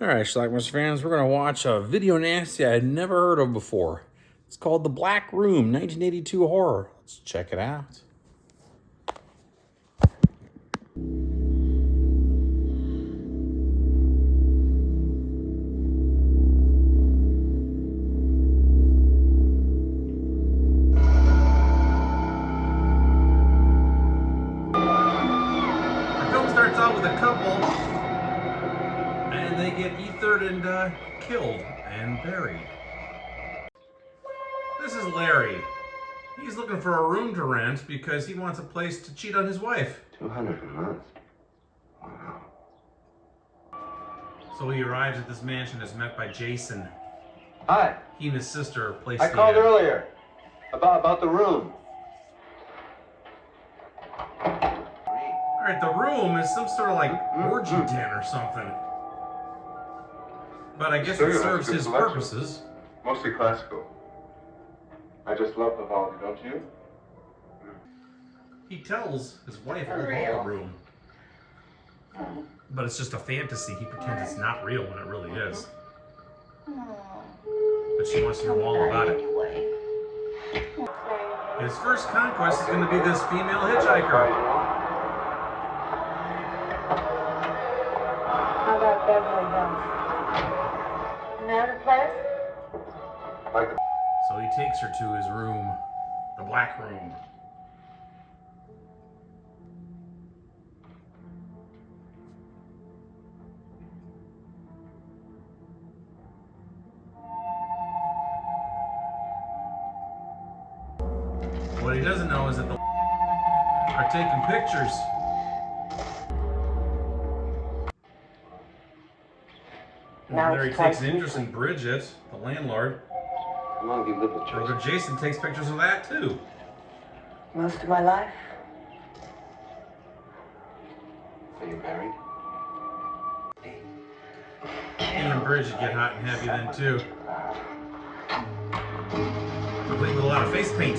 Alright, Schlockmeisters fans, we're going to watch a video nasty I had never heard of before. It's called The Black Room, 1982 horror. Let's check it out. The film starts out with a couple, and they get ethered and killed and buried. This is Larry. He's looking for a room to rent because he wants a place to cheat on his wife. $200 a month. Wow. So he arrives at this mansion, is met by Jason. Hi. He and his sister place I the called ad. earlier about the room. Alright, the room is some sort of like orgy den or something. But I guess it serves his purposes. Mostly classical. I just love Vivaldi, don't you? He tells his wife all about the room. But it's just a fantasy. He pretends it's not real when it really is. But she wants to know all about it. His first conquest is going to be this female hitchhiker. How about Beverly Hills? Know the place? So he takes her to his room, the black room. What he doesn't know is that the are taking pictures. Now Larry it's takes an time to- interest in Bridget, the landlord. How long have you lived with Brother Jason? Jason takes pictures of that too. Most of my life. Are you married? He and Bridget get hot and heavy then too. Complete with a lot of face paint.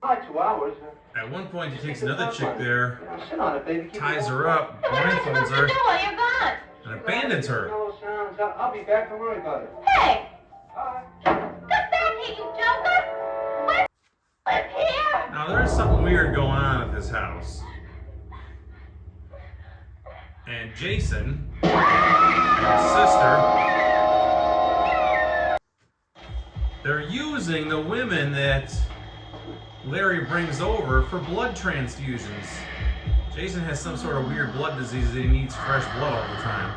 About 2 hours. At one point, he takes another chick there, Sit on it, baby. Keep ties it her on. up, blindfolds her, You're gone. and abandons her. No sounds. I'll be back. Don't worry about it. Hey, Bye. get back here, you joker! I live here. Now, there is something weird going on at this house. And Jason and his sister, they're using the women that Larry brings over for blood transfusions. Jason has some sort of weird blood disease that he needs fresh blood all the time.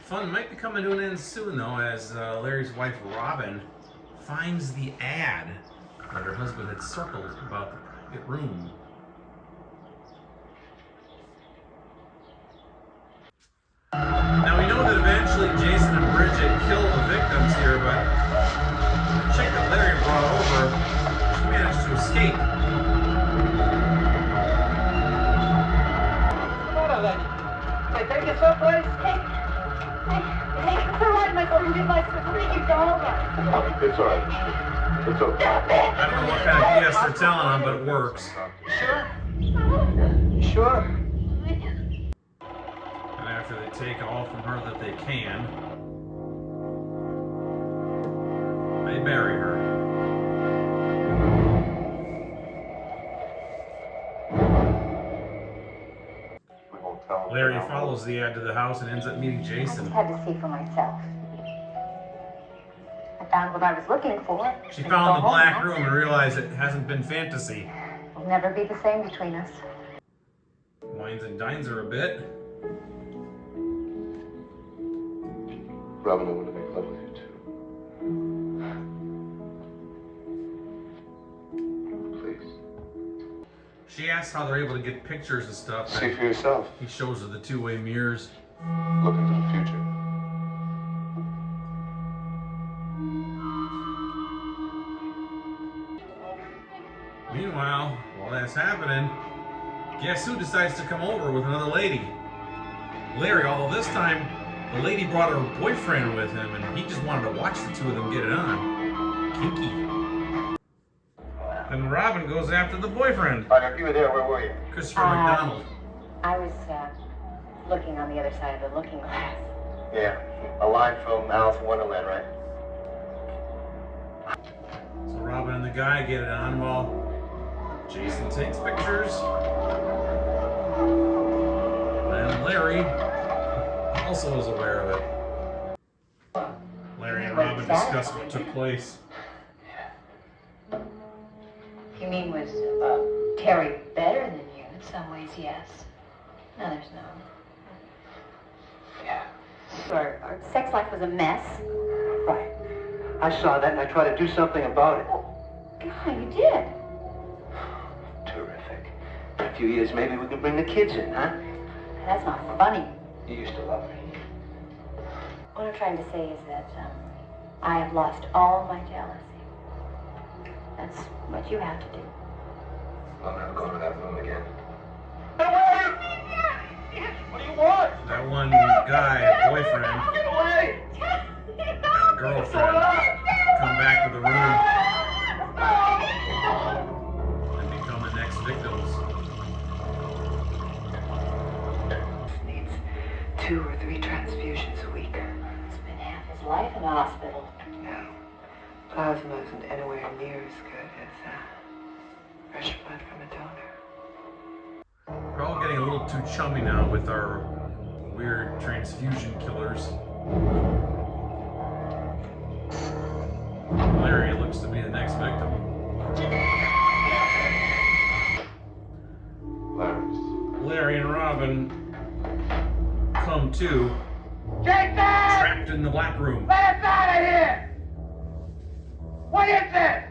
Fun might be coming to an end soon, though, as Larry's wife, Robin, finds the ad that her husband had circled about the private room. Now, we know that eventually Jason and Bridget kill the victims here, but the chick that Larry brought over, she managed to escape. What are they? They take you someplace? Hey, it's all right, Michael. You did my sister. It's all right. It's all right. It's okay. I don't know what kind of BS they're telling them, but it works. Sure. Sure. And after they take all from her that they can, they bury her. We won't tell them. Larry follows the ad to the house and ends up meeting I Jason. just had to see for myself. I found what I was looking for. She and found go the black home. room and realized it hasn't been fantasy. It'll never be the same between us. Wines and dines her a bit. Robin, I want to make love with you too. Please. She asks how they're able to get pictures and stuff. See for yourself. He shows her the two-way mirrors. Look into the future. Meanwhile, while that's happening, guess who decides to come over with another lady? Larry, although this time the lady brought her boyfriend with him and he just wanted to watch the two of them get it on. Kinky. And Robin goes after the boyfriend. Partner, if you were there, where were you? Christopher McDonald. I was looking on the other side of the looking glass. Yeah, a line from Alice in Wonderland, right? So Robin and the guy get it on while Jason takes pictures. And Larry also is aware of it. Larry and Robin discuss what took place. You mean, was Terry better than you? In some ways, yes. In others, no. Yeah. Our sex life was a mess. Right. I saw that and I tried to do something about it. God, you did. Terrific. In a few years, maybe we can bring the kids in, huh? That's not funny. You used to love me. What I'm trying to say is that I have lost all my jealousy. That's what you have to do. I'll never go to that room again. Get away! What do you want? That one guy, boyfriend, Get away! and girlfriend come back to the room and become the next victims. Needs 2 or 3 transfusions a week. Spent half his life in the hospital. No. Plasma isn't anywhere near as good as fresh blood from a donor. We're all getting a little too chummy now with our weird transfusion killers. Larry looks to be the next victim. Larry and Robin come to, Jason! trapped in the black room. Let us out of here! What is this?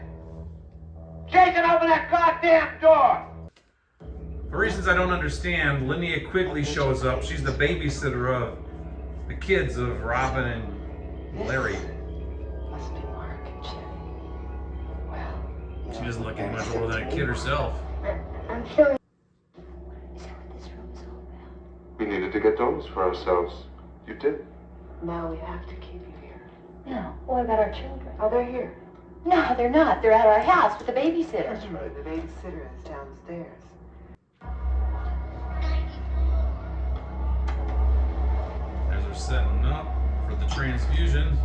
Jason, open that goddamn door! For reasons I don't understand, Linnea Quigley shows up. She's the babysitter of the kids of Robin and Larry. Must be Mark and Jenny. Well, She doesn't look any much older than a kid herself. I'm curious. Is that what this room is all about? We needed to get those for ourselves. You did. now we have to keep you here. No. What about our children? Oh, they're here. No, they're not. They're at our house with the babysitter. That's right. The babysitter is downstairs. As they're setting up for the transfusion,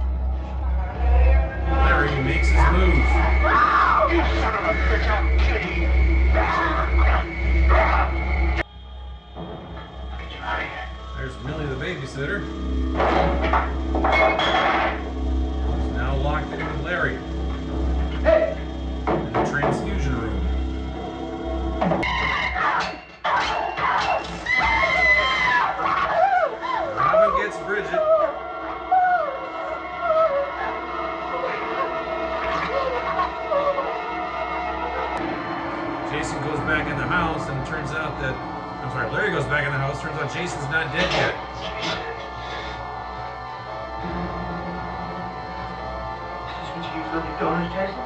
Larry makes his move. You son of a bitch, I'll kill you! Get you out of here. There's Millie the babysitter. She's now locked in with Larry Hey! in the transfusion room. Robin gets Bridget. Jason goes back in the house and it turns out that, Larry goes back in the house, turns out Jason's not dead yet. This is what you use with your donors, Jason?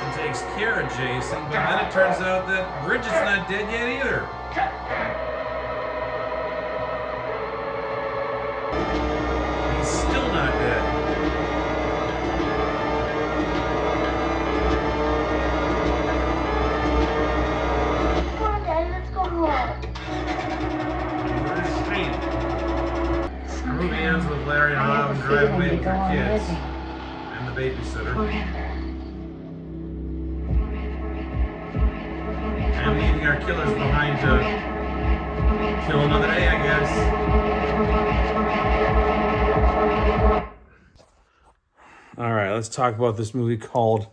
And takes care of Jason, but then it turns out that Bridget's not dead yet either. He's still not dead. Come on, Daddy, let's go home. The movie ends with Larry and Robin driving away with their kids and the babysitter. And leaving our killers behind to kill another day, I guess. All right, let's talk about this movie called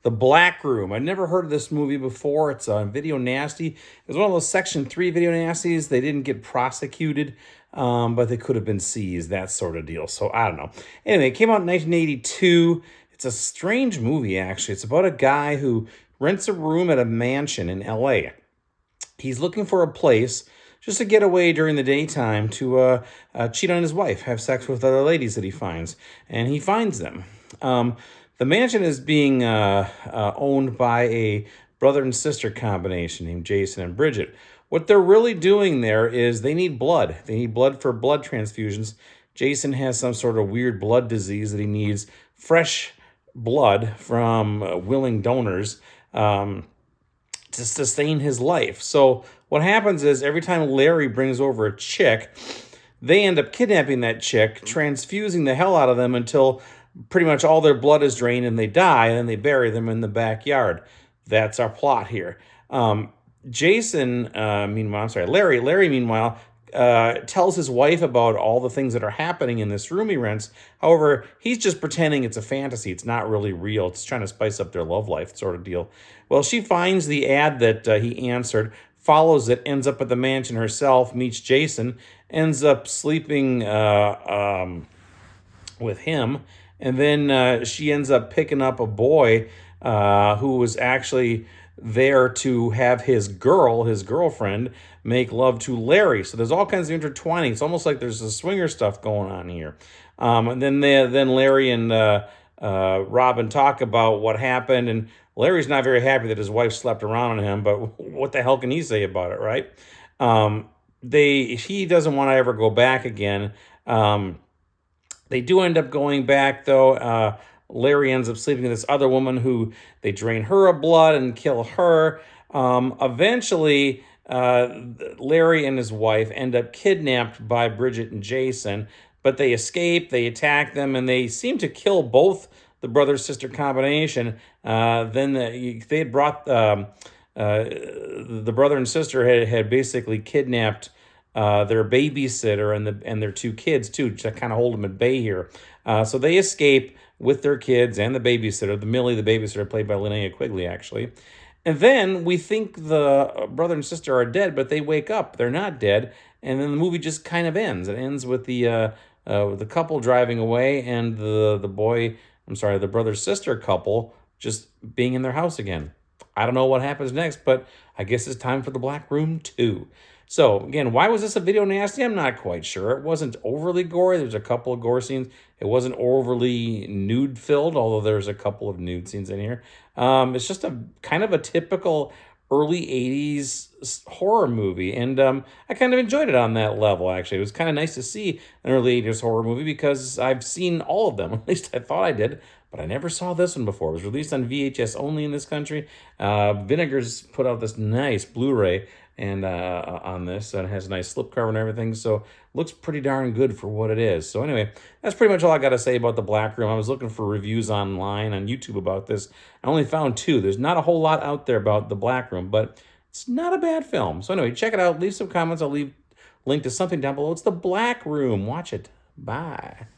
The Black Room. I'd never heard of this movie before. It's on Video Nasty. It was one of those Section 3 Video Nasties. They didn't get prosecuted, but they could have been seized, that sort of deal. So I don't know. Anyway, it came out in 1982. It's a strange movie, actually. It's about a guy who rents a room at a mansion in L.A. He's looking for a place just to get away during the daytime to cheat on his wife, have sex with other ladies that he finds. And he finds them. The mansion is being owned by a brother and sister combination named Jason and Bridget. what they're really doing there is they need blood. They need blood for blood transfusions. Jason has some sort of weird blood disease that he needs fresh blood from willing donors to sustain his life. So what happens is every time Larry brings over a chick, they end up kidnapping that chick, transfusing the hell out of them until pretty much all their blood is drained and they die, and then they bury them in the backyard. That's our plot here. Larry, meanwhile, tells his wife about all the things that are happening in this room he rents. However, he's just pretending it's a fantasy. It's not really real. It's trying to spice up their love life sort of deal. Well, she finds the ad that he answered, follows it, ends up at the mansion herself, meets Jason, ends up sleeping with him, and then she ends up picking up a boy who was actually there to have his girlfriend, make love to Larry. So there's all kinds of intertwining. It's almost like there's a swinger stuff going on here. And then Larry and Robin talk about what happened, and Larry's not very happy that his wife slept around on him, but what the hell can he say about it, right? He doesn't want to ever go back again. They do end up going back, though. Larry ends up sleeping with this other woman who they drain her of blood and kill her. Eventually, Larry and his wife end up kidnapped by Bridget and Jason, but they escape, they attack them, and they seem to kill both the brother-sister combination. Then they had brought the brother and sister had basically kidnapped their babysitter and their two kids too, to kind of hold them at bay here. So they escape with their kids and the babysitter, the babysitter, played by Linnea Quigley, actually. And then we think the brother and sister are dead, but they wake up. They're not dead, and then the movie just kind of ends. It ends with the couple driving away and the brother-sister couple just being in their house again. I don't know what happens next, but I guess it's time for the Black Room 2. So, again, why was this a video nasty? I'm not quite sure. It wasn't overly gory. There's a couple of gore scenes. It wasn't overly nude-filled, although there's a couple of nude scenes in here. It's just a kind of a typical early 80s horror movie, and I kind of enjoyed it on that level, actually. It was kind of nice to see an early 80s horror movie because I've seen all of them. At least I thought I did, but I never saw this one before. It was released on VHS only in this country. Vinegar's put out this nice Blu-ray and on this, and it has a nice slipcover and everything, so looks pretty darn good for what it is. So anyway, that's pretty much all I got to say about The Black Room. I was looking for reviews online on YouTube about this. I only found 2. There's not a whole lot out there about The Black Room, but it's not a bad film. So anyway, check it out. Leave some comments. I'll leave a link to something down below. It's The Black Room. Watch it. Bye.